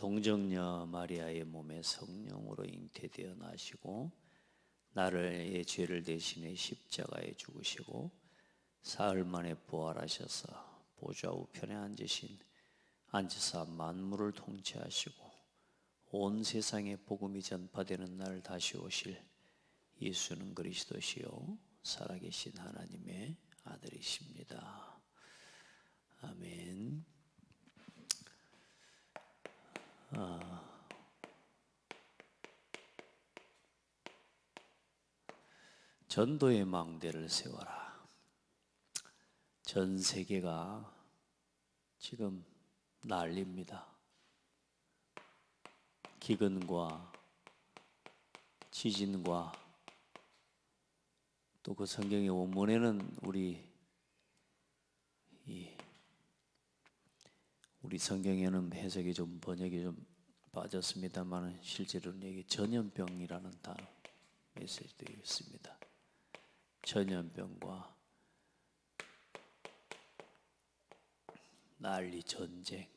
동정녀 마리아의 몸에 성령으로 잉태되어 나시고 나의 죄를 대신해 십자가에 죽으시고 사흘 만에 부활하셔서 보좌 우편에 앉으사 만물을 통치하시고 온 세상에 복음이 전파되는 날 다시 오실 예수는 그리스도시요 살아계신 하나님의 아들이십니다. 아멘. 전도의 망대를 세워라. 전 세계가 지금 난립니다. 기근과 지진과 또 그 성경의 원문에는 우리 성경에는 해석이 좀 번역이 좀 빠졌습니다만 실제로는 여기 전염병이라는 단어 메시지도 있습니다. 전염병과 난리, 전쟁,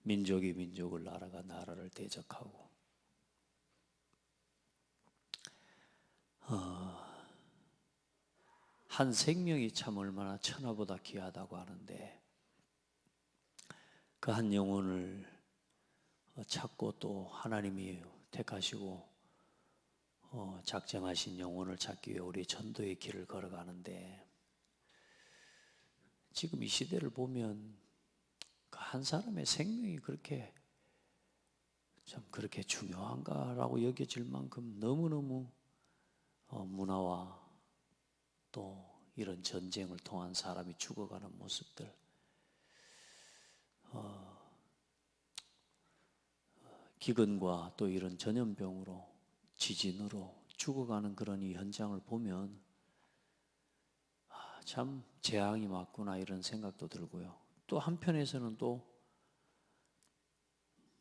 민족이 민족을, 나라가 나라를 대적하고 한 생명이 참 얼마나 천하보다 귀하다고 하는데 그 한 영혼을 찾고 또 하나님이 택하시고 작정하신 영혼을 찾기 위해 우리 전도의 길을 걸어가는데 지금 이 시대를 보면 그 한 사람의 생명이 그렇게 중요한가라고 여겨질 만큼 너무너무 문화와 또 이런 전쟁을 통한 사람이 죽어가는 모습들, 기근과 또 이런 전염병으로 지진으로 죽어가는 그런 이 현장을 보면 참 재앙이 맞구나 이런 생각도 들고요. 또 한편에서는 또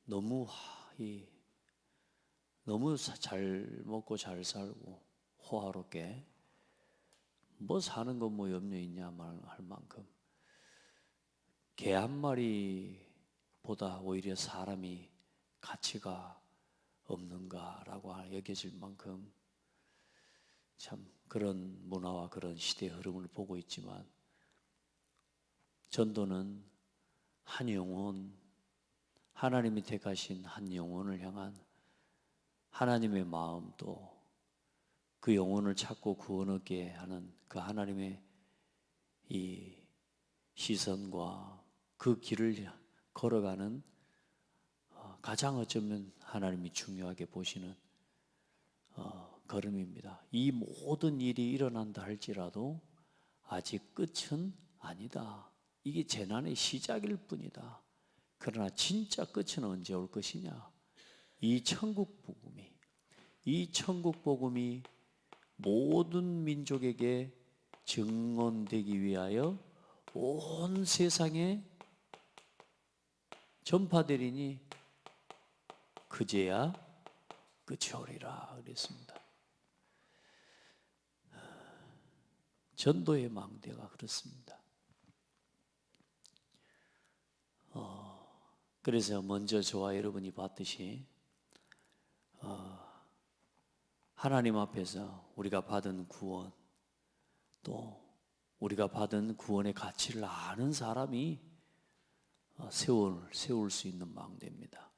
너무 잘 먹고 잘 살고 호화롭게 뭐 사는 건 뭐 염려 있냐 할 만큼 개 한 마리보다 오히려 사람이 가치가 없는가라고 여겨질 만큼 참 그런 문화와 그런 시대의 흐름을 보고 있지만 전도는 한 영혼, 하나님이 택하신 한 영혼을 향한 하나님의 마음 또 그 영혼을 찾고 구원 얻게 하는 그 하나님의 이 시선과 그 길을 걸어가는 가장 어쩌면 하나님이 중요하게 보시는 걸음입니다. 이 모든 일이 일어난다 할지라도 아직 끝은 아니다. 이게 재난의 시작일 뿐이다. 그러나 진짜 끝은 언제 올 것이냐? 이 천국 복음이 모든 민족에게 증언되기 위하여 온 세상에 전파되리니 그제야 끝이 오리라 그랬습니다. 전도의 망대가 그렇습니다. 그래서 먼저 저와 여러분이 봤듯이 하나님 앞에서 우리가 받은 구원 또 우리가 받은 구원의 가치를 아는 사람이 세울 수 있는 망대입니다.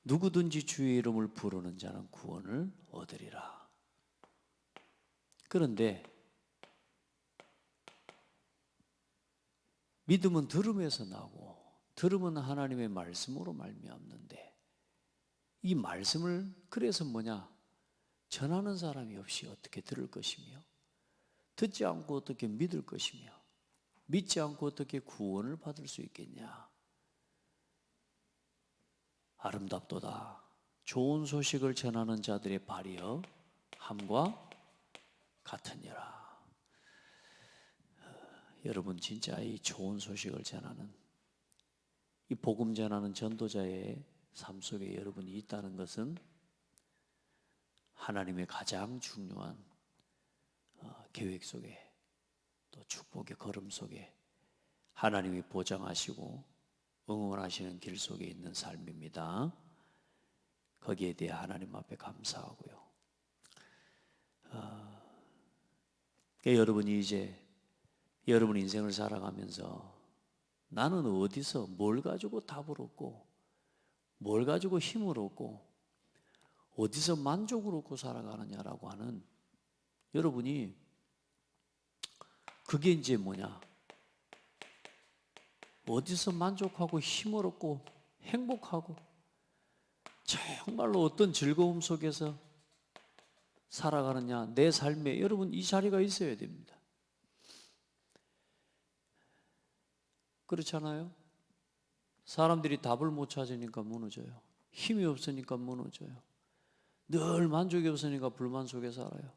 누구든지 주의 이름을 부르는 자는 구원을 얻으리라. 그런데 믿음은 들음에서 나고 들음은 하나님의 말씀으로 말미암는데 이 말씀을 그래서 전하는 사람이 없이 어떻게 들을 것이며 듣지 않고 어떻게 믿을 것이며 믿지 않고 어떻게 구원을 받을 수 있겠냐. 아름답도다. 좋은 소식을 전하는 자들의 발이여 함과 같으니라. 여러분 진짜 이 좋은 소식을 전하는 이 복음 전하는 전도자의 삶 속에 여러분이 있다는 것은 하나님의 가장 중요한 계획 속에 또 축복의 걸음 속에 하나님이 보장하시고 응원하시는 길 속에 있는 삶입니다. 거기에 대해 하나님 앞에 감사하고요. 여러분이 이제 여러분 인생을 살아가면서 나는 어디서 뭘 가지고 답을 얻고 뭘 가지고 힘을 얻고 어디서 만족을 얻고 살아가느냐라고 하는 여러분이 그게 이제 뭐냐? 어디서 만족하고 힘을 얻고 행복하고 정말로 어떤 즐거움 속에서 살아가느냐, 내 삶에 여러분 이 자리가 있어야 됩니다. 그렇잖아요? 사람들이 답을 못 찾으니까 무너져요. 힘이 없으니까 무너져요. 늘 만족이 없으니까 불만 속에 살아요.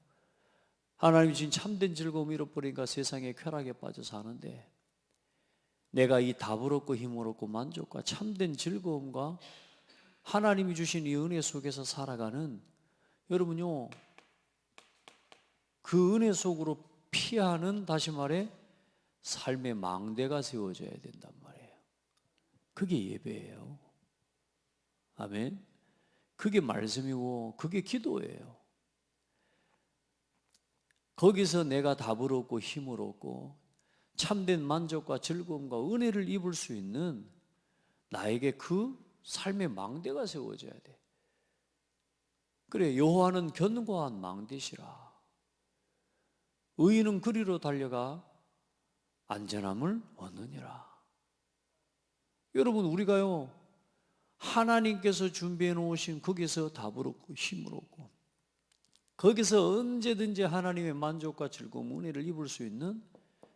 하나님이 주신 참된 즐거움 잃어버리니까 세상에 쾌락에 빠져 사는데, 내가 이 답을 얻고 힘을 얻고 만족과 참된 즐거움과 하나님이 주신 이 은혜 속에서 살아가는 여러분요, 그 은혜 속으로 피하는, 다시 말해 삶의 망대가 세워져야 된단 말이에요. 그게 예배예요. 아멘. 그게 말씀이고 그게 기도예요. 거기서 내가 답을 얻고 힘을 얻고 참된 만족과 즐거움과 은혜를 입을 수 있는 나에게 그 삶의 망대가 세워져야 돼. 그래, 여호와는 견고한 망대시라. 의인은 그리로 달려가 안전함을 얻느니라. 여러분, 우리가요, 하나님께서 준비해 놓으신 거기서 답을 얻고 힘을 얻고 거기서 언제든지 하나님의 만족과 즐거움, 은혜를 입을 수 있는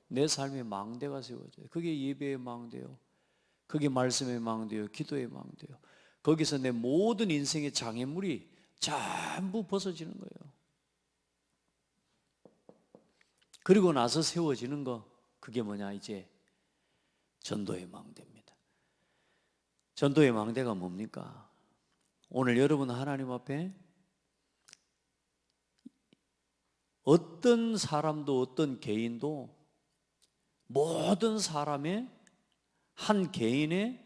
내 삶의 망대가 세워져요. 그게 예배의 망대요, 그게 말씀의 망대요, 기도의 망대요. 거기서 내 모든 인생의 장애물이 전부 벗어지는 거예요. 그리고 나서 세워지는 거, 그게 뭐냐? 이제 전도의 망대입니다. 전도의 망대가 뭡니까? 오늘 여러분 하나님 앞에 어떤 사람도 어떤 개인도 모든 사람의, 한 개인의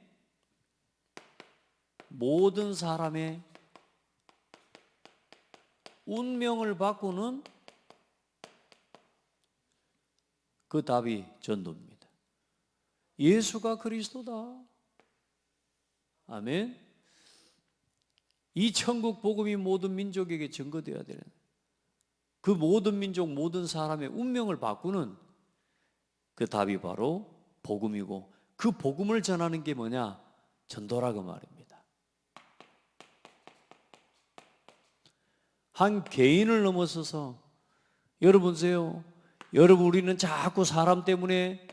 모든 사람의 운명을 바꾸는 그 답이 전도입니다. 예수가 그리스도다. 아멘. 이 천국 복음이 모든 민족에게 증거되어야 되는, 그 모든 민족 모든 사람의 운명을 바꾸는 그 답이 바로 복음이고, 그 복음을 전하는 게 뭐냐? 전도라고 말입니다. 한 개인을 넘어서서, 여러분 보세요. 여러분, 우리는 자꾸 사람 때문에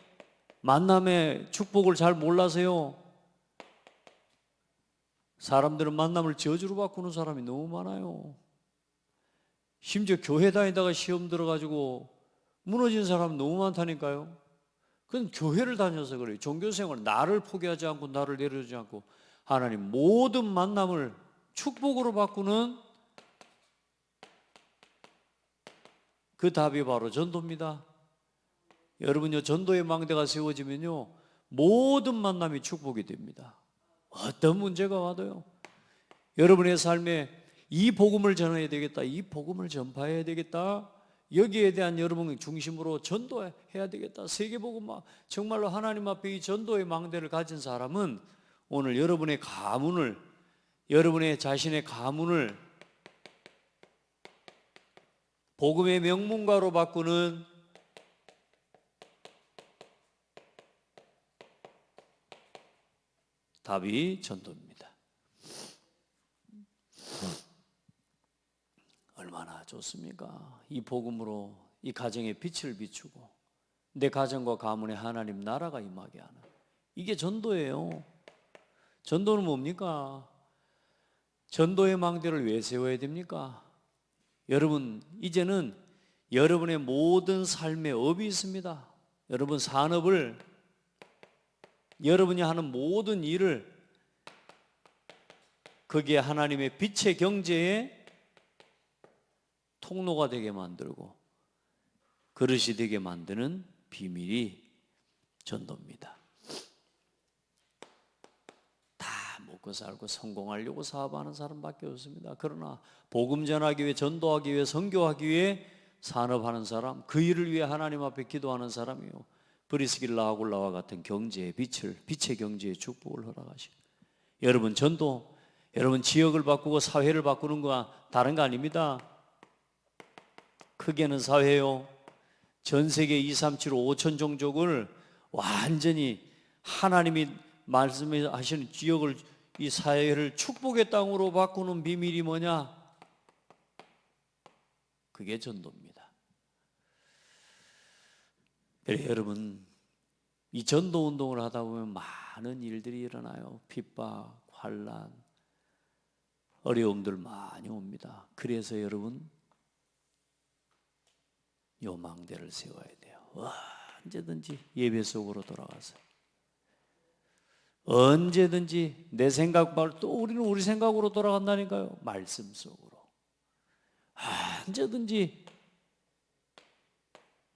만남의 축복을 잘 몰라서요, 사람들은 만남을 저주로 바꾸는 사람이 너무 많아요. 심지어 교회 다니다가 시험 들어가지고 무너진 사람 너무 많다니까요. 그건 교회를 다녀서 그래요. 종교생활, 나를 포기하지 않고 나를 내려주지 않고 하나님 모든 만남을 축복으로 바꾸는 그 답이 바로 전도입니다. 여러분요, 전도의 망대가 세워지면요, 모든 만남이 축복이 됩니다. 어떤 문제가 와도요, 여러분의 삶에 이 복음을 전해야 되겠다, 이 복음을 전파해야 되겠다, 여기에 대한 여러분 중심으로 전도해야 되겠다, 세계복음, 정말로 하나님 앞에 이 전도의 망대를 가진 사람은 오늘 여러분의 가문을, 여러분의 자신의 가문을 복음의 명문가로 바꾸는 답이 전도입니다. 얼마나 좋습니까? 이 복음으로 이 가정에 빛을 비추고 내 가정과 가문에 하나님 나라가 임하게 하는, 이게 전도예요. 전도는 뭡니까? 전도의 망대를 왜 세워야 됩니까? 여러분, 이제는 여러분의 모든 삶의 업이 있습니다. 여러분 산업을, 여러분이 하는 모든 일을 거기에 하나님의 빛의 경제에 통로가 되게 만들고 그릇이 되게 만드는 비밀이 전도입니다. 다 먹고 살고 성공하려고 사업하는 사람밖에 없습니다. 그러나 복음 전하기 위해, 전도하기 위해, 선교하기 위해 산업하는 사람, 그 일을 위해 하나님 앞에 기도하는 사람이요, 브리스길라 아굴라와 같은 경제의 빛의 경제의 축복을 허락하시고, 여러분 전도, 여러분 지역을 바꾸고 사회를 바꾸는 거와 다른 거 아닙니다. 크게는 사회요, 전 세계 2, 3, 7, 5천 종족을 완전히 하나님이 말씀하시는 지역을, 이 사회를 축복의 땅으로 바꾸는 비밀이 뭐냐? 그게 전도입니다. 그래, 여러분, 이 전도 운동을 하다 보면 많은 일들이 일어나요. 핍박, 환난, 어려움들 많이 옵니다. 그래서 여러분, 요망대를 세워야 돼요. 언제든지 예배 속으로 돌아가서, 언제든지 내 생각 말고, 또 우리는 우리 생각으로 돌아간다니까요. 말씀 속으로. 언제든지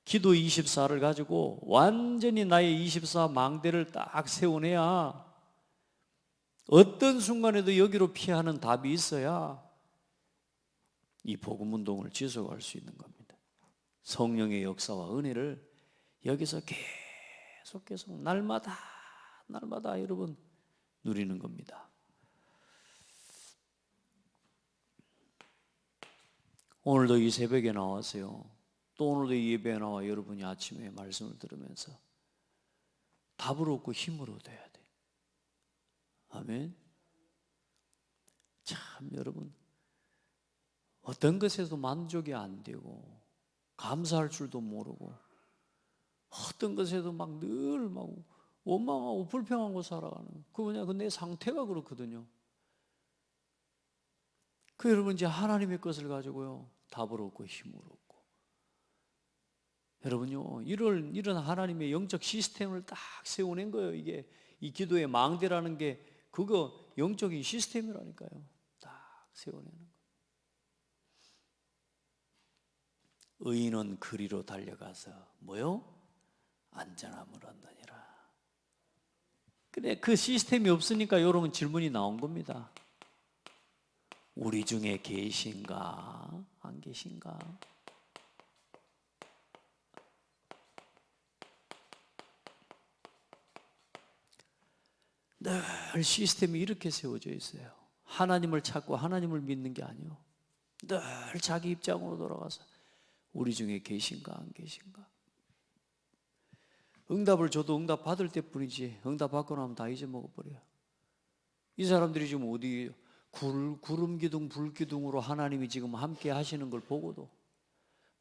기도 24를 가지고 완전히 나의 24 망대를 딱 세워내야 어떤 순간에도 여기로 피하는 답이 있어야 이 복음 운동을 지속할 수 있는 겁니다. 성령의 역사와 은혜를 여기서 계속 날마다 여러분 누리는 겁니다. 오늘도 이 새벽에 나왔어요. 또 오늘도 이 예배에 나와 여러분이 아침에 말씀을 들으면서 답을 얻고 힘을 얻어야 돼. 아멘. 참 여러분, 어떤 것에도 만족이 안 되고 감사할 줄도 모르고 어떤 것에도 막 늘 막 원망하고 불평하고 살아가는, 그 내 상태가 그렇거든요. 그 여러분 이제 하나님의 것을 가지고요 답을 얻고 힘을 얻고, 여러분요 이런 하나님의 영적 시스템을 딱 세워낸 거예요. 이게 이 기도의 망대라는 게 그거 영적인 시스템이라니까요. 딱 세워내는 거. 의인은 그리로 달려가서 뭐요? 안전함을 얻느니라. 그래, 그 시스템이 없으니까 이런 질문이 나온 겁니다. 우리 중에 계신가 안 계신가? 늘 시스템이 이렇게 세워져 있어요. 하나님을 찾고 하나님을 믿는 게 아니요, 늘 자기 입장으로 돌아가서 우리 중에 계신가 안 계신가? 응답을 줘도 응답 받을 때뿐이지 응답 받고 나면 다 잊어먹어버려요. 이 사람들이 지금 어디 구름 기둥 불 기둥으로 하나님이 지금 함께 하시는 걸 보고도,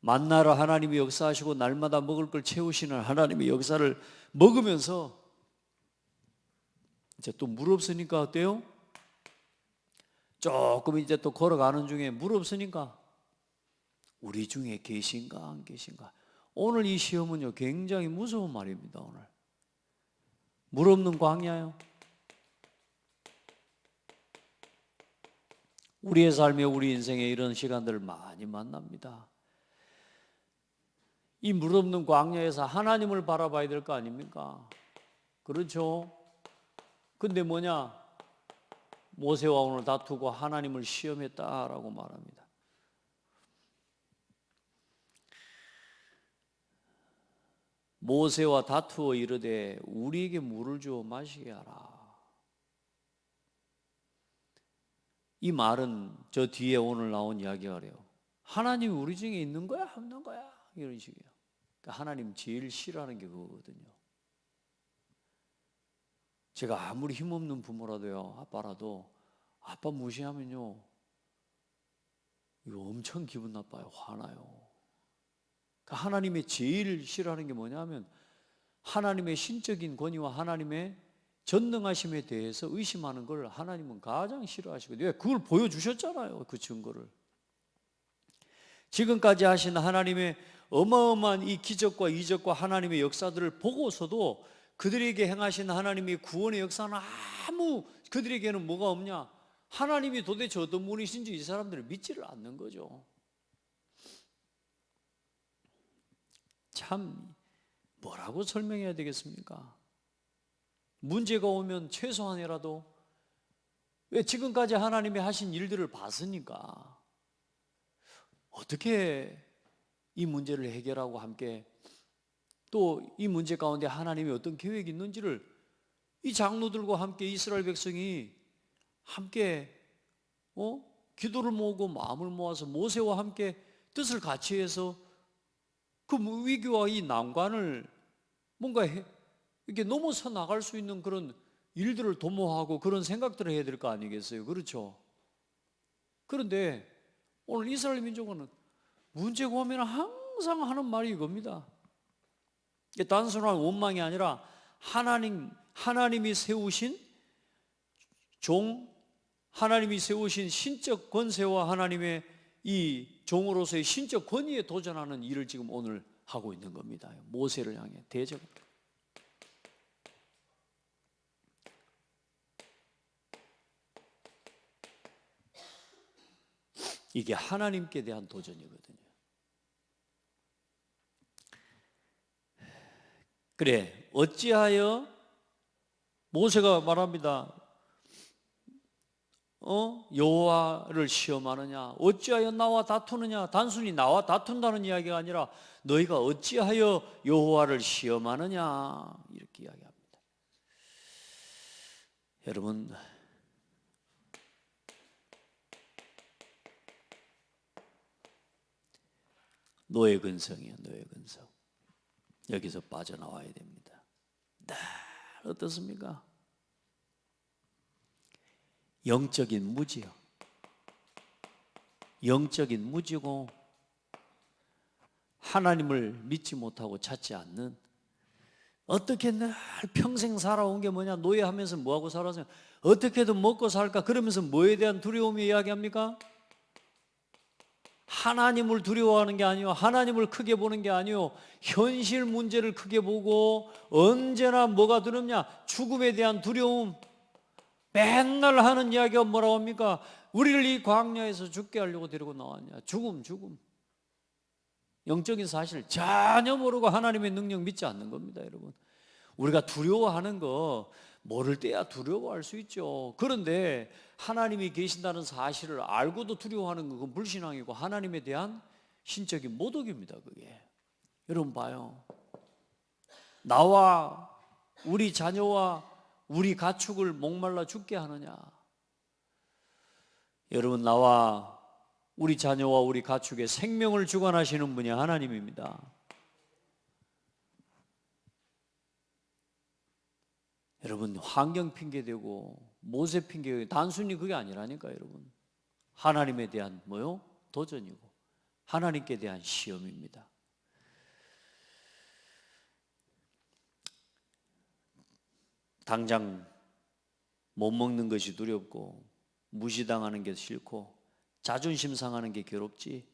만나러 하나님이 역사하시고 날마다 먹을 걸 채우시는 하나님의 역사를 먹으면서 이제 또 물 없으니까 어때요? 조금 이제 또 걸어가는 중에 물 없으니까 우리 중에 계신가 안 계신가? 오늘 이 시험은요 굉장히 무서운 말입니다. 오늘 물 없는 광야요. 우리의 삶에, 우리 인생에 이런 시간들을 많이 만납니다. 이 물 없는 광야에서 하나님을 바라봐야 될 거 아닙니까? 그렇죠? 근데 뭐냐? 모세와 오늘 다투고 하나님을 시험했다라고 말합니다. 모세와 다투어 이르되 우리에게 물을 주어 마시게 하라. 이 말은 저 뒤에 오늘 나온 이야기가 그래요. 하나님이 우리 중에 있는 거야 없는 거야? 이런 식이에요. 그러니까 하나님 제일 싫어하는 게 그거거든요. 제가 아무리 힘없는 부모라도요, 아빠라도 아빠 무시하면요 이거 엄청 기분 나빠요. 화나요. 그러니까 하나님이 제일 싫어하는 게 뭐냐면 하나님의 신적인 권위와 하나님의 전능하심에 대해서 의심하는 걸 하나님은 가장 싫어하시거든요. 왜? 그걸 보여주셨잖아요. 그 증거를. 지금까지 하신 하나님의 어마어마한 이 기적과 이적과 하나님의 역사들을 보고서도 그들에게 행하신 하나님의 구원의 역사는 아무, 그들에게는 뭐가 없냐? 하나님이 도대체 어떤 분이신지 이 사람들을 믿지를 않는 거죠. 참 뭐라고 설명해야 되겠습니까? 문제가 오면 최소한이라도 왜 지금까지 하나님이 하신 일들을 봤으니까 어떻게 이 문제를 해결하고 함께 또 이 문제 가운데 하나님이 어떤 계획이 있는지를 이 장로들과 함께 이스라엘 백성이 함께 기도를 모으고 마음을 모아서 모세와 함께 뜻을 같이 해서 그 위기와 이 난관을 뭔가 이렇게 넘어서 나갈 수 있는 그런 일들을 도모하고 그런 생각들을 해야 될 거 아니겠어요? 그렇죠? 그런데 오늘 이스라엘 민족은 문제가 오면 항상 하는 말이 이겁니다. 단순한 원망이 아니라 하나님이 세우신 하나님이 세우신 신적 권세와 하나님의 이 종으로서의 신적 권위에 도전하는 일을 지금 오늘 하고 있는 겁니다. 모세를 향해 대적. 이게 하나님께 대한 도전이거든요. 그래, 어찌하여 모세가 말합니다. 여호와를 시험하느냐? 어찌하여 나와 다투느냐? 단순히 나와 다툰다는 이야기가 아니라 너희가 어찌하여 여호와를 시험하느냐? 이렇게 이야기합니다. 여러분, 노예 근성이에요. 노예 근성. 여기서 빠져나와야 됩니다. 네, 어떻습니까? 영적인 무지요. 영적인 무지고 하나님을 믿지 못하고 찾지 않는, 어떻게 늘 평생 살아온 게 뭐냐? 노예하면서 뭐하고 살았어요? 어떻게든 먹고 살까? 그러면서 뭐에 대한 두려움을 이야기합니까? 하나님을 두려워하는 게 아니요, 하나님을 크게 보는 게 아니요, 현실 문제를 크게 보고 언제나 뭐가 두렵냐? 죽음에 대한 두려움. 맨날 하는 이야기가 뭐라고 합니까? 우리를 이 광야에서 죽게 하려고 데리고 나왔냐? 죽음. 영적인 사실 전혀 모르고 하나님의 능력 믿지 않는 겁니다, 여러분. 우리가 두려워하는 거 모를 때야 두려워할 수 있죠. 그런데 하나님이 계신다는 사실을 알고도 두려워하는 건 불신앙이고 하나님에 대한 신적인 모독입니다, 그게. 여러분 봐요. 나와 우리 자녀와 우리 가축을 목말라 죽게 하느냐? 여러분, 나와 우리 자녀와 우리 가축의 생명을 주관하시는 분이 하나님입니다. 여러분, 환경 핑계대고 모세 핑계대고 단순히 그게 아니라니까, 여러분. 하나님에 대한 뭐요? 도전이고 하나님께 대한 시험입니다. 당장 못 먹는 것이 두렵고 무시당하는 게 싫고 자존심 상하는 게 괴롭지,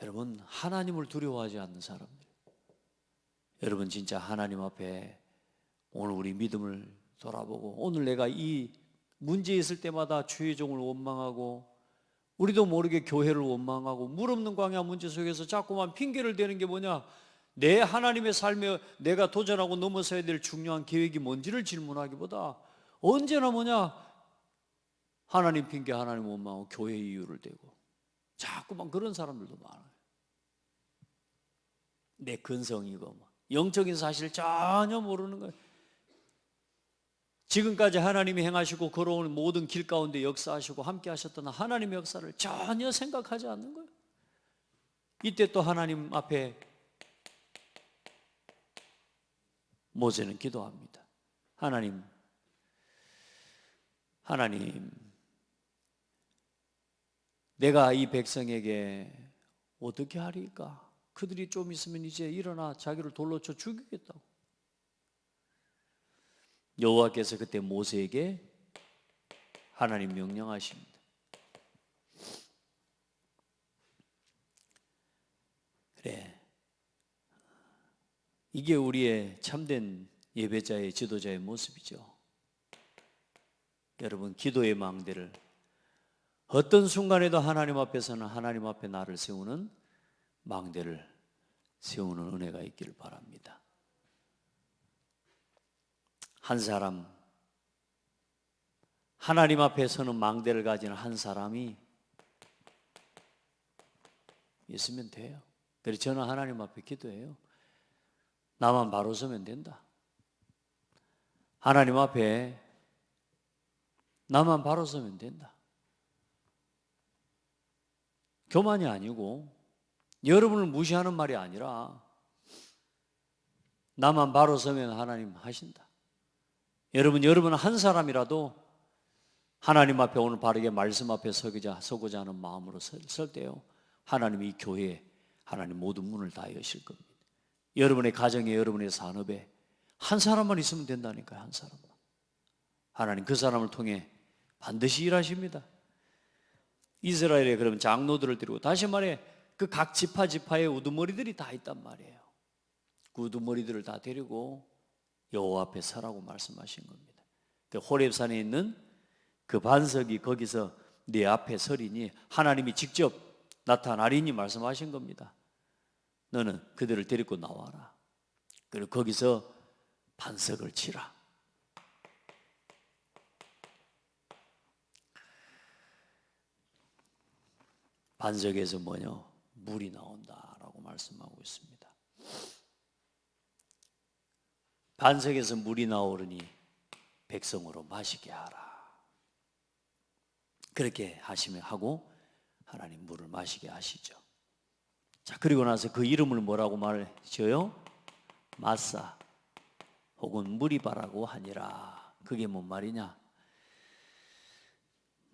여러분, 하나님을 두려워하지 않는 사람들, 여러분 진짜 하나님 앞에 오늘 우리 믿음을 돌아보고, 오늘 내가 이 문제 있을 때마다 주의 종을 원망하고 우리도 모르게 교회를 원망하고 물 없는 광야 문제 속에서 자꾸만 핑계를 대는 게 뭐냐? 내 하나님의 삶에 내가 도전하고 넘어서야 될 중요한 계획이 뭔지를 질문하기보다 언제나 뭐냐? 하나님 핑계, 하나님 원망하고 교회 이유를 대고 자꾸만 그런 사람들도 많아요. 내 근성이고 영적인 사실을 전혀 모르는 거예요. 지금까지 하나님이 행하시고 걸어오는 모든 길 가운데 역사하시고 함께 하셨던 하나님의 역사를 전혀 생각하지 않는 거예요. 이때 또 하나님 앞에 모세는 기도합니다. 하나님, 내가 이 백성에게 어떻게 하리까? 그들이 좀 있으면 이제 일어나 자기를 돌로 쳐 죽이겠다고. 여호와께서 그때 모세에게 하나님 명령하십니다. 그래, 이게 우리의 참된 예배자의 지도자의 모습이죠. 여러분, 기도의 망대를 어떤 순간에도 하나님 앞에서는 하나님 앞에 나를 세우는 망대를 세우는 은혜가 있기를 바랍니다. 한 사람, 하나님 앞에 서는 망대를 가진 한 사람이 있으면 돼요. 그래서 저는 하나님 앞에 기도해요. 나만 바로 서면 된다. 하나님 앞에 나만 바로 서면 된다. 교만이 아니고 여러분을 무시하는 말이 아니라 나만 바로 서면 하나님 하신다. 여러분 한 사람이라도 하나님 앞에 오늘 바르게 말씀 앞에 서고자 하는 마음으로 설 때요, 하나님이 이 교회에 하나님 모든 문을 다 여실 겁니다. 여러분의 가정에, 여러분의 산업에 한 사람만 있으면 된다니까요. 한 사람만. 하나님 그 사람을 통해 반드시 일하십니다. 이스라엘에 그러면 장로들을 데리고, 다시 말해 그 각 지파에 우두머리들이 다 있단 말이에요. 그 우두머리들을 다 데리고 여호와 앞에 서라고 말씀하신 겁니다. 그 호렙산에 있는 그 반석이 거기서 네 앞에 서리니 하나님이 직접 나타나리니 말씀하신 겁니다. 너는 그들을 데리고 나와라. 그리고 거기서 반석을 치라. 반석에서 뭐냐? 물이 나온다라고 말씀하고 있습니다. 반석에서 물이 나오르니 백성으로 마시게 하라. 그렇게 하고 하나님 물을 마시게 하시죠. 자, 그리고 나서 그 이름을 뭐라고 말해줘요? 마사 혹은 무리바라고 하니라. 그게 뭔 말이냐?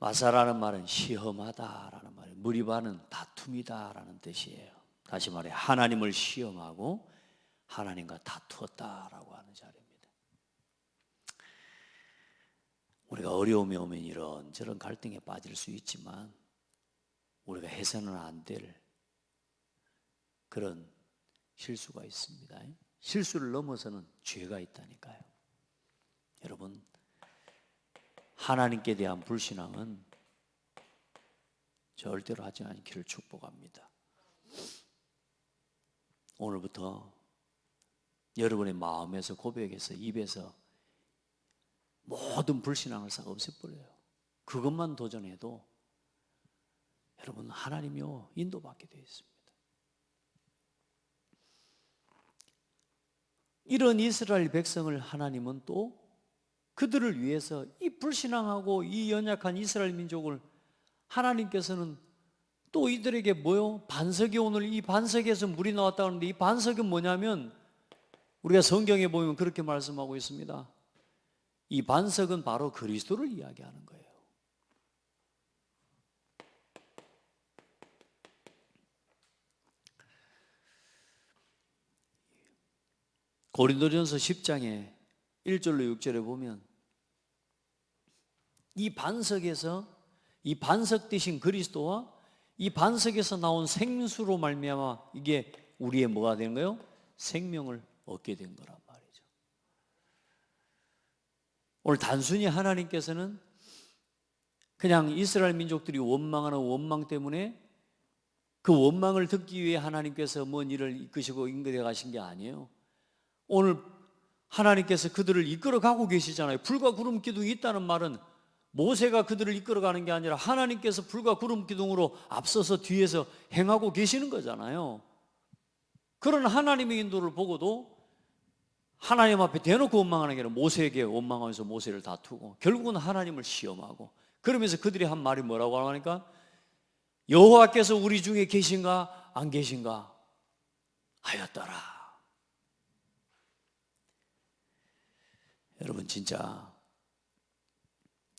마사라는 말은 시험하다라는 말이에요. 무리바는 다툼이다라는 뜻이에요. 다시 말해 하나님을 시험하고 하나님과 다투었다라고 하는 자리입니다. 우리가 어려움이 오면 이런저런 갈등에 빠질 수 있지만 우리가 해서는 안 될 그런 실수가 있습니다. 실수를 넘어서는 죄가 있다니까요. 여러분, 하나님께 대한 불신앙은 절대로 하지 않기를 축복합니다. 오늘부터 여러분의 마음에서, 고백에서, 입에서 모든 불신앙을 싹 없애버려요. 그것만 도전해도 여러분 하나님이요 인도받게 되어 있습니다. 이런 이스라엘 백성을 하나님은 또 그들을 위해서, 이 불신앙하고 이 연약한 이스라엘 민족을 하나님께서는 또 이들에게 뭐요? 반석이, 오늘 이 반석에서 물이 나왔다 하는데 이 반석은 뭐냐면 우리가 성경에 보면 그렇게 말씀하고 있습니다. 이 반석은 바로 그리스도를 이야기하는 거예요. 고린도전서 10장에 1절로 6절에 보면 이 반석에서, 이 반석 되신 그리스도와 이 반석에서 나온 생수로 말미암아 이게 우리의 뭐가 되는 거예요? 생명을 얻게 된 거란 말이죠. 오늘 단순히 하나님께서는 그냥 이스라엘 민족들이 원망하는 원망 때문에 그 원망을 듣기 위해 하나님께서 뭔 일을 이끄시고 인도해 가신 게 아니에요. 오늘 하나님께서 그들을 이끌어가고 계시잖아요. 불과 구름 기둥이 있다는 말은 모세가 그들을 이끌어가는 게 아니라 하나님께서 불과 구름 기둥으로 앞서서 뒤에서 행하고 계시는 거잖아요. 그런 하나님의 인도를 보고도 하나님 앞에 대놓고 원망하는 게 아니라 모세에게 원망하면서 모세를 다투고 결국은 하나님을 시험하고, 그러면서 그들이 한 말이 뭐라고 하니까 여호와께서 우리 중에 계신가 안 계신가 하였더라. 여러분, 진짜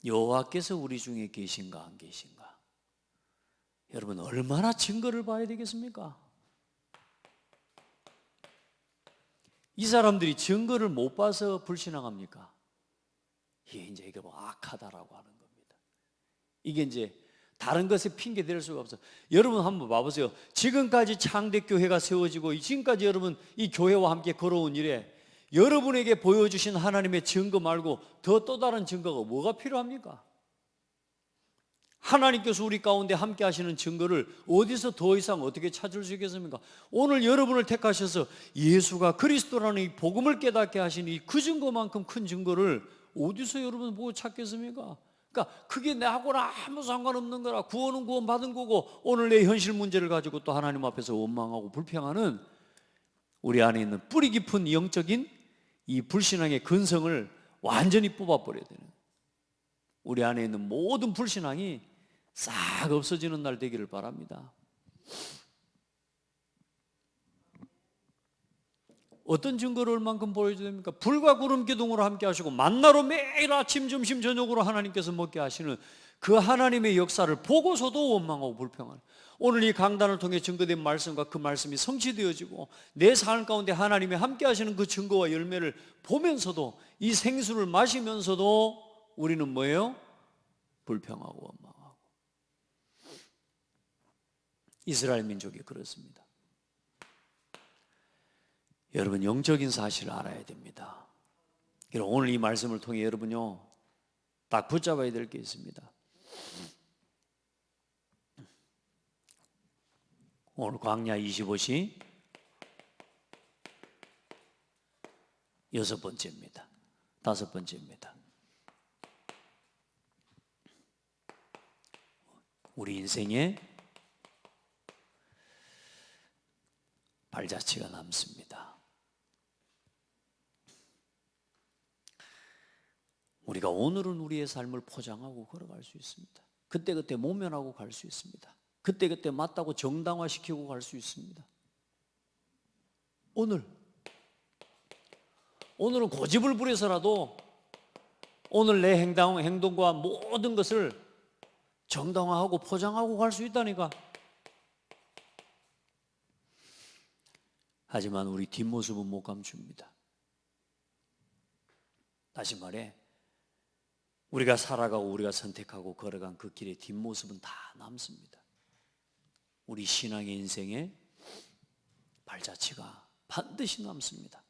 여호와께서 우리 중에 계신가 안 계신가, 여러분 얼마나 증거를 봐야 되겠습니까? 이 사람들이 증거를 못 봐서 불신앙합니까? 이게 뭐 악하다라고 하는 겁니다. 이게 이제 다른 것에 핑계 댈 수가 없어요. 여러분 한번 봐보세요. 지금까지 창대교회가 세워지고 지금까지 여러분 이 교회와 함께 걸어온 일에 여러분에게 보여주신 하나님의 증거 말고 더 또 다른 증거가 뭐가 필요합니까? 하나님께서 우리 가운데 함께 하시는 증거를 어디서 더 이상 어떻게 찾을 수 있겠습니까? 오늘 여러분을 택하셔서 예수가 그리스도라는 이 복음을 깨닫게 하신 이 그 증거만큼 큰 증거를 어디서 여러분 보고 찾겠습니까? 그러니까 그게 나하고는 아무 상관없는 거라. 구원은 구원 받은 거고, 오늘 내 현실 문제를 가지고 또 하나님 앞에서 원망하고 불평하는 우리 안에 있는 뿌리 깊은 영적인 이 불신앙의 근성을 완전히 뽑아버려야 되는, 우리 안에 있는 모든 불신앙이 싹 없어지는 날 되기를 바랍니다. 어떤 증거를 얼만큼 보여줘야 됩니까? 불과 구름 기둥으로 함께 하시고 만나로 매일 아침 점심 저녁으로 하나님께서 먹게 하시는 그 하나님의 역사를 보고서도 원망하고 불평하는, 오늘 이 강단을 통해 증거된 말씀과 그 말씀이 성취되어지고 내 삶 가운데 하나님이 함께 하시는 그 증거와 열매를 보면서도, 이 생수를 마시면서도 우리는 뭐예요? 불평하고 원망하고. 이스라엘 민족이 그렇습니다. 여러분, 영적인 사실을 알아야 됩니다. 오늘 이 말씀을 통해 여러분요 딱 붙잡아야 될 게 있습니다. 오늘 광야 25시 6번째입니다. 5번째입니다. 우리 인생에 발자취가 남습니다. 우리가 오늘은 우리의 삶을 포장하고 걸어갈 수 있습니다. 그때그때 모면하고 갈 수 있습니다. 그때그때 맞다고 정당화시키고 갈 수 있습니다. 오늘은 고집을 부려서라도 오늘 내 행동과 모든 것을 정당화하고 포장하고 갈 수 있다니까. 하지만 우리 뒷모습은 못 감춥니다. 다시 말해, 우리가 살아가고 우리가 선택하고 걸어간 그 길의 뒷모습은 다 남습니다. 우리 신앙의 인생에 발자취가 반드시 남습니다.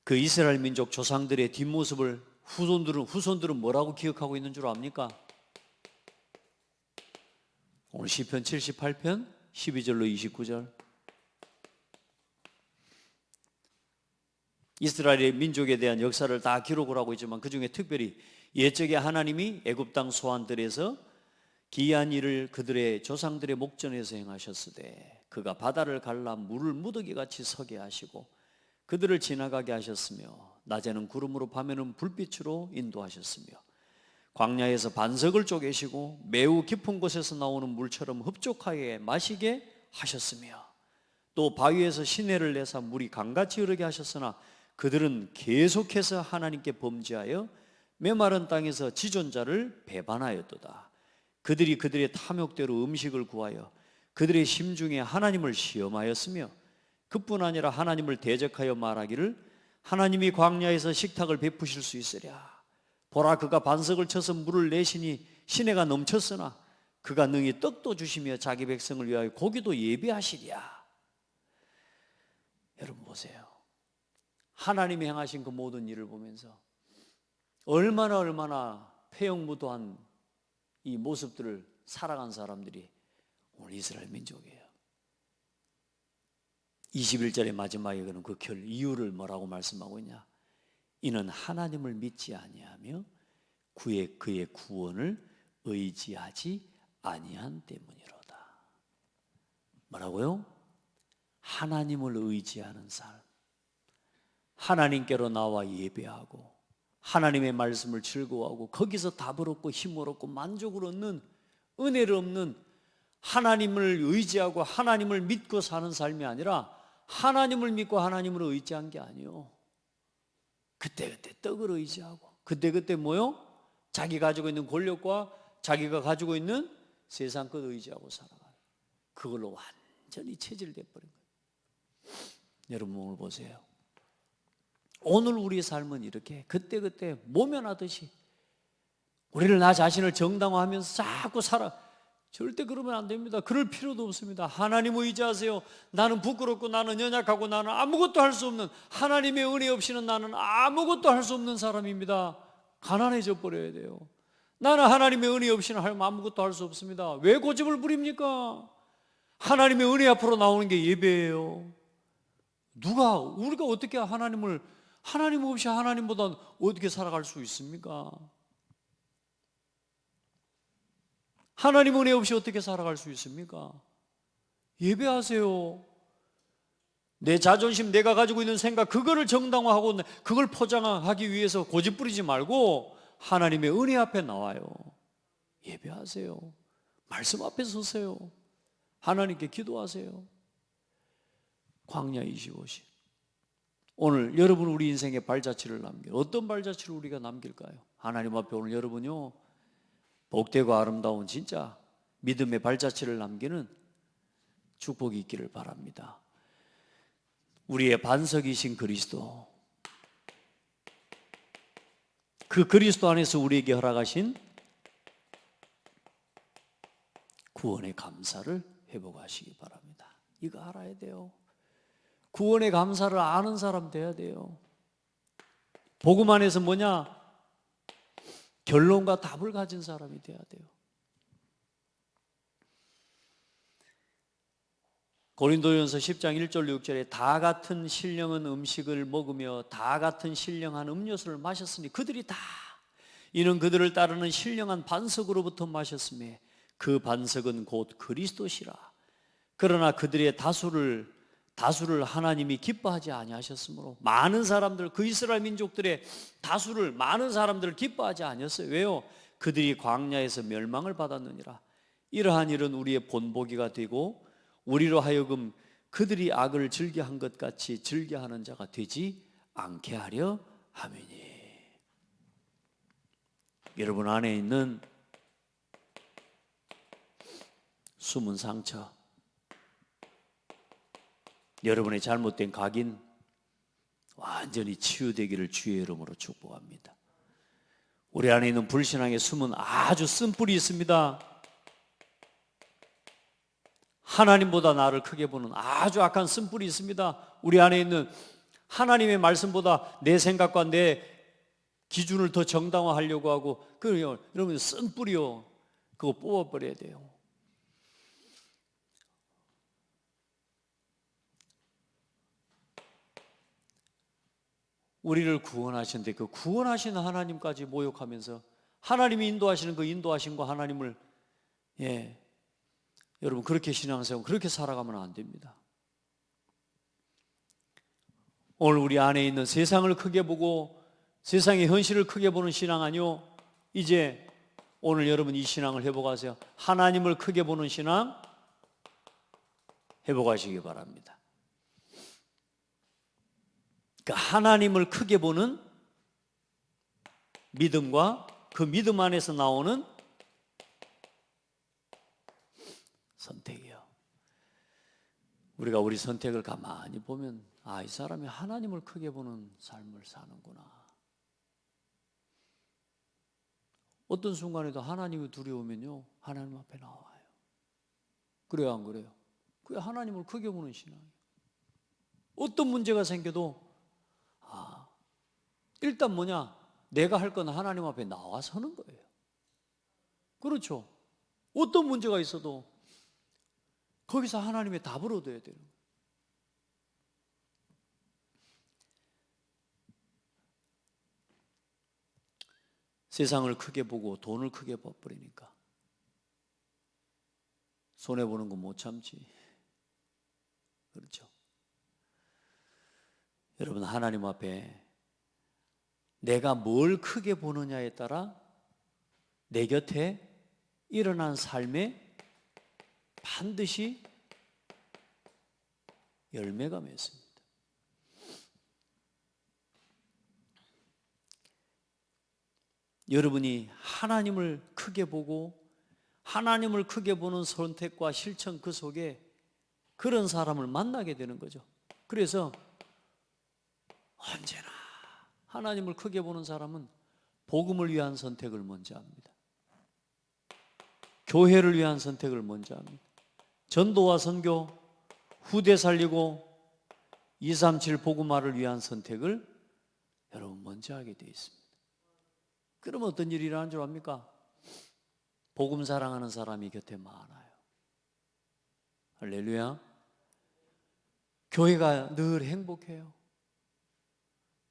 그 이스라엘 민족 조상들의 뒷모습을 후손들은 뭐라고 기억하고 있는 줄 압니까? 오늘 시편 78편 12절로 29절, 이스라엘의 민족에 대한 역사를 다 기록을 하고 있지만 그 중에 특별히 옛적에 하나님이 애굽 땅 소환들에서 기이한 일을 그들의 조상들의 목전에서 행하셨으되 그가 바다를 갈라 물을 무더기같이 서게 하시고 그들을 지나가게 하셨으며 낮에는 구름으로 밤에는 불빛으로 인도하셨으며 광야에서 반석을 쪼개시고 매우 깊은 곳에서 나오는 물처럼 흡족하게 마시게 하셨으며 또 바위에서 시내를 내사 물이 강같이 흐르게 하셨으나 그들은 계속해서 하나님께 범죄하여 메마른 땅에서 지존자를 배반하였도다. 그들이 그들의 탐욕대로 음식을 구하여 그들의 심중에 하나님을 시험하였으며 그뿐 아니라 하나님을 대적하여 말하기를 하나님이 광야에서 식탁을 베푸실 수 있으랴. 보라, 그가 반석을 쳐서 물을 내시니 시내가 넘쳤으나 그가 능히 떡도 주시며 자기 백성을 위하여 고기도 예비하시랴. 여러분 보세요. 하나님이 행하신 그 모든 일을 보면서 얼마나 폐영무도한 이 모습들을 살아간 사람들이 오늘 이스라엘 민족이에요. 21절의 마지막에 그 이유를 뭐라고 말씀하고 있냐? 이는 하나님을 믿지 아니하며 그의 구원을 의지하지 아니한 때문이로다. 뭐라고요? 하나님을 의지하는 삶, 하나님께로 나와 예배하고 하나님의 말씀을 즐거워하고 거기서 답을 얻고 힘을 얻고 만족을 얻는, 은혜를 얻는, 하나님을 의지하고 하나님을 믿고 사는 삶이 아니라 하나님을 믿고 하나님을 의지한 게 아니요, 그때그때 떡을 의지하고 그때그때 뭐요? 자기 가지고 있는 권력과 자기가 가지고 있는 세상 것 의지하고 살아가요. 그걸로 완전히 체질돼 버린 거예요. 여러분 오늘 보세요. 오늘 우리의 삶은 이렇게 그때그때 모면하듯이 우리를, 나 자신을 정당화하면서 자꾸 살아. 절대 그러면 안 됩니다. 그럴 필요도 없습니다. 하나님 의지하세요. 나는 부끄럽고 나는 연약하고 나는 아무것도 할 수 없는, 하나님의 은혜 없이는 나는 아무것도 할 수 없는 사람입니다. 가난해져 버려야 돼요. 나는 하나님의 은혜 없이는 아무것도 할 수 없습니다. 왜 고집을 부립니까? 하나님의 은혜 앞으로 나오는 게 예배예요. 우리가 어떻게 하나님 없이 하나님보다 어떻게 살아갈 수 있습니까? 하나님 은혜 없이 어떻게 살아갈 수 있습니까? 예배하세요. 내 자존심, 내가 가지고 있는 생각, 그거를 정당화하고 그걸 포장하기 위해서 고집 부리지 말고 하나님의 은혜 앞에 나와요. 예배하세요. 말씀 앞에 서세요. 하나님께 기도하세요. 광야 25시. 오늘 여러분 우리 인생의 발자취를 어떤 발자취를 우리가 남길까요? 하나님 앞에 오늘 여러분요, 복되고 아름다운 진짜 믿음의 발자취를 남기는 축복이 있기를 바랍니다. 우리의 반석이신 그리스도, 그 그리스도 안에서 우리에게 허락하신 구원의 감사를 회복하시기 바랍니다. 이거 알아야 돼요. 구원의 감사를 아는 사람 돼야 돼요. 복음 안에서 뭐냐? 결론과 답을 가진 사람이 돼야 돼요. 고린도전서 10장 1절 6절에 다 같은 신령한 음식을 먹으며 다 같은 신령한 음료수를 마셨으니 그들이 다 이는 그들을 따르는 신령한 반석으로부터 마셨으며 그 반석은 곧 그리스도시라. 그러나 그들의 다수를 하나님이 기뻐하지 아니하셨으므로 많은 사람들, 그 이스라엘 민족들의 다수를, 많은 사람들을 기뻐하지 아니었어요. 왜요? 그들이 광야에서 멸망을 받았느니라. 이러한 일은 우리의 본보기가 되고 우리로 하여금 그들이 악을 즐겨한 것 같이 즐겨하는 자가 되지 않게 하려 함이니. 여러분 안에 있는 숨은 상처, 여러분의 잘못된 각인 완전히 치유되기를 주의 이름으로 축복합니다. 우리 안에 있는 불신앙의 숨은 아주 쓴 뿔이 있습니다. 하나님보다 나를 크게 보는 아주 악한 쓴뿔이 있습니다. 우리 안에 있는 하나님의 말씀보다 내 생각과 내 기준을 더 정당화하려고 하고, 그래요. 여러분 쓴뿔이요, 그거 뽑아버려야 돼요. 우리를 구원하시는데 그 구원하시는 하나님까지 모욕하면서 하나님이 인도하시는 그 인도하심과 하나님을, 여러분 그렇게 신앙생활, 그렇게 살아가면 안 됩니다. 오늘 우리 안에 있는 세상을 크게 보고 세상의 현실을 크게 보는 신앙 아니요, 이제 오늘 여러분 이 신앙을 회복하세요. 하나님을 크게 보는 신앙 회복하시기 바랍니다. 그러니까 하나님을 크게 보는 믿음과 그 믿음 안에서 나오는 선택이요. 우리가 우리 선택을 가만히 보면 이 사람이 하나님을 크게 보는 삶을 사는구나. 어떤 순간에도 하나님이 두려우면요, 하나님 앞에 나와요. 그래요, 안 그래요? 그게 하나님을 크게 보는 신앙이에요. 어떤 문제가 생겨도 일단 뭐냐? 내가 할 건 하나님 앞에 나와 서는 거예요. 그렇죠? 어떤 문제가 있어도 거기서 하나님의 답을 얻어야 되는 거예요. 세상을 크게 보고 돈을 크게 버리니까 손해보는 거 못 참지. 그렇죠? 여러분 하나님 앞에 내가 뭘 크게 보느냐에 따라 내 곁에 일어난 삶에 반드시 열매가 맺습니다. 여러분이 하나님을 크게 보고 하나님을 크게 보는 선택과 실천, 그 속에 그런 사람을 만나게 되는 거죠. 그래서 언제나 하나님을 크게 보는 사람은 복음을 위한 선택을 먼저 합니다. 교회를 위한 선택을 먼저 합니다. 전도와 선교, 후대 살리고 237 복음화를 위한 선택을 여러분 먼저 하게 되어 있습니다. 그러면 어떤 일이 일어나는 줄 압니까? 복음 사랑하는 사람이 곁에 많아요. 할렐루야. 교회가 늘 행복해요.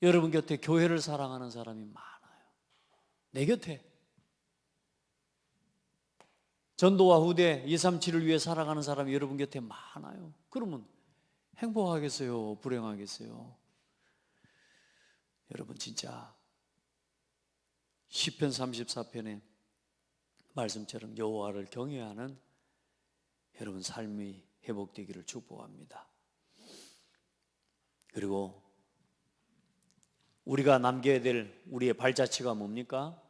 여러분 곁에 교회를 사랑하는 사람이 많아요. 내 곁에. 전도와 후대 237을 위해 살아가는 사람이 여러분 곁에 많아요. 그러면 행복하겠어요? 불행하겠어요? 여러분 진짜 시편 34편의 말씀처럼 여호와를 경외하는 여러분 삶이 회복되기를 축복합니다. 그리고 우리가 남겨야 될 우리의 발자취가 뭡니까?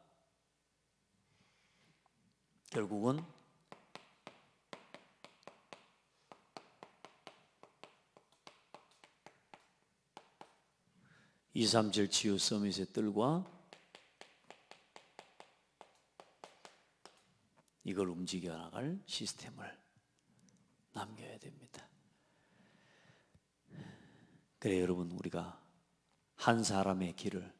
결국은 237 치유 서밋의 뜰과 이걸 움직여 나갈 시스템을 남겨야 됩니다. 그래 여러분, 우리가 한 사람의 길을,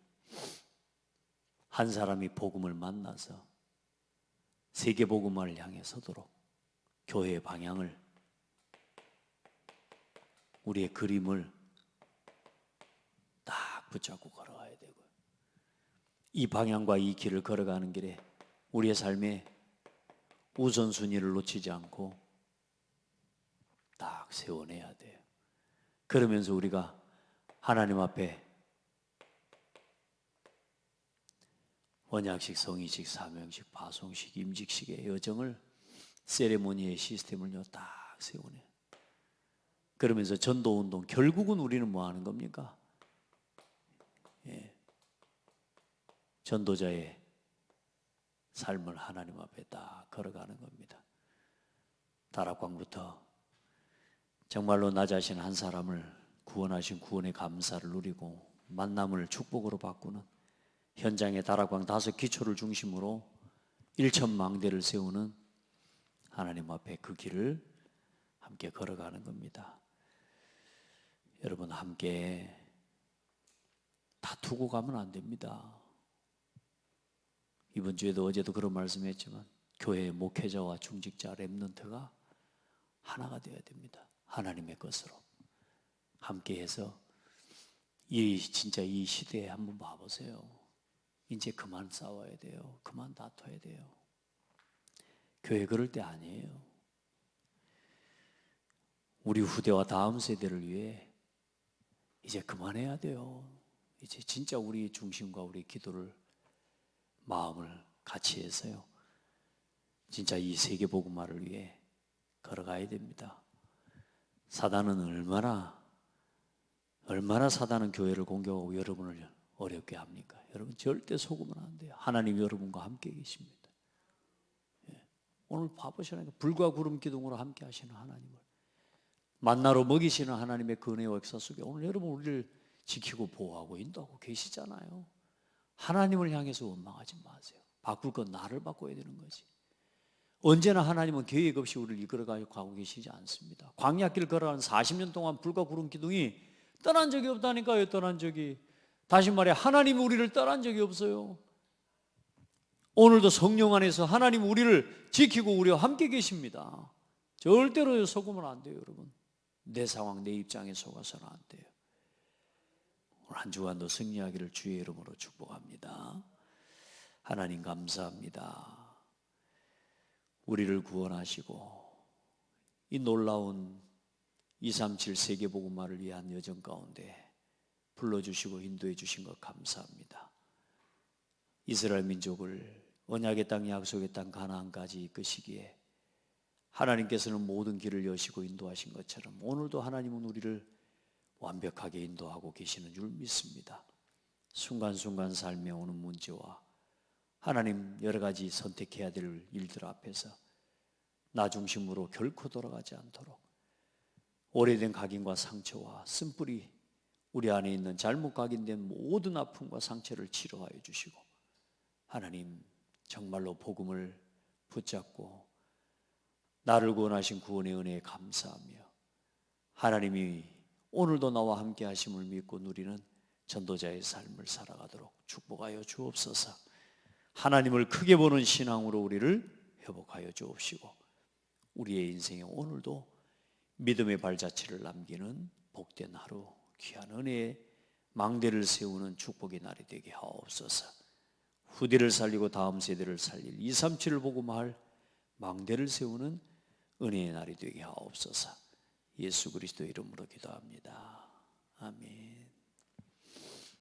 한 사람이 복음을 만나서 세계 복음화를 향해 서도록 교회의 방향을, 우리의 그림을 딱 붙잡고 걸어가야 되고요. 이 방향과 이 길을 걸어가는 길에 우리의 삶에 우선순위를 놓치지 않고 딱 세워내야 돼요. 그러면서 우리가 하나님 앞에 언약식, 성의식, 사명식, 파송식, 임직식의 여정을, 세레모니의 시스템을 딱 세우네요. 그러면서 전도운동, 결국은 우리는 뭐 하는 겁니까? 전도자의 삶을 하나님 앞에 딱 걸어가는 겁니다. 다락방부터 정말로 나 자신 한 사람을 구원하신 구원의 감사를 누리고 만남을 축복으로 바꾸는 현장의 다락방 5기초를 중심으로 1천망대를 세우는 하나님 앞에 그 길을 함께 걸어가는 겁니다. 여러분, 함께 다투고 가면 안 됩니다. 이번 주에도 어제도 그런 말씀했지만 교회의 목회자와 중직자 렘넌트가 하나가 되어야 됩니다. 하나님의 것으로 함께해서 진짜 이 시대에 한번 봐보세요. 이제 그만 싸워야 돼요. 그만 다퉈야 돼요. 교회 그럴 때 아니에요. 우리 후대와 다음 세대를 위해 이제 그만해야 돼요. 이제 진짜 우리 중심과 우리 기도를, 마음을 같이 해서요, 진짜 이 세계 복음화를 위해 걸어가야 됩니다. 사단은 얼마나 사단은 교회를 공격하고 여러분을 어렵게 합니까? 여러분 절대 속으면 안 돼요. 하나님 여러분과 함께 계십니다. 오늘 봐보시라니까, 불과 구름 기둥으로 함께 하시는 하나님을, 만나로 먹이시는 하나님의 은혜와 역사 속에 오늘 여러분 우리를 지키고 보호하고 인도하고 계시잖아요. 하나님을 향해서 원망하지 마세요. 바꿀 건 나를 바꿔야 되는 거지. 언제나 하나님은 계획 없이 우리를 이끌어가고 계시지 않습니다. 광야길 걸어가는 40년 동안 불과 구름 기둥이 떠난 적이 없다니까요. 떠난 적이. 다시 말해, 하나님이 우리를 떠난 적이 없어요. 오늘도 성령 안에서 하나님 우리를 지키고 우리와 함께 계십니다. 절대로 속으면 안 돼요. 여러분, 내 상황, 내 입장에 속아서는 안 돼요. 오늘 한 주간도 승리하기를 주의 이름으로 축복합니다. 하나님 감사합니다. 우리를 구원하시고 이 놀라운 237 세계복음화를 위한 여정 가운데 불러주시고 인도해 주신 것 감사합니다. 이스라엘 민족을 언약의 땅, 약속의 땅 가나안까지 이끄시기에 하나님께서는 모든 길을 여시고 인도하신 것처럼 오늘도 하나님은 우리를 완벽하게 인도하고 계시는 줄 믿습니다. 순간순간 삶에 오는 문제와 하나님 여러 가지 선택해야 될 일들 앞에서 나 중심으로 결코 돌아가지 않도록 오래된 각인과 상처와 쓴뿌리, 우리 안에 있는 잘못 각인된 모든 아픔과 상처를 치료하여 주시고, 하나님 정말로 복음을 붙잡고 나를 구원하신 구원의 은혜에 감사하며, 하나님이 오늘도 나와 함께 하심을 믿고 누리는 전도자의 삶을 살아가도록 축복하여 주옵소서. 하나님을 크게 보는 신앙으로 우리를 회복하여 주옵시고 우리의 인생에 오늘도 믿음의 발자취를 남기는 복된 하루, 귀한 은혜의 망대를 세우는 축복의 날이 되게 하옵소서. 후대를 살리고 다음 세대를 살릴 237을 보고 말 망대를 세우는 은혜의 날이 되게 하옵소서. 예수 그리스도 이름으로 기도합니다. 아멘.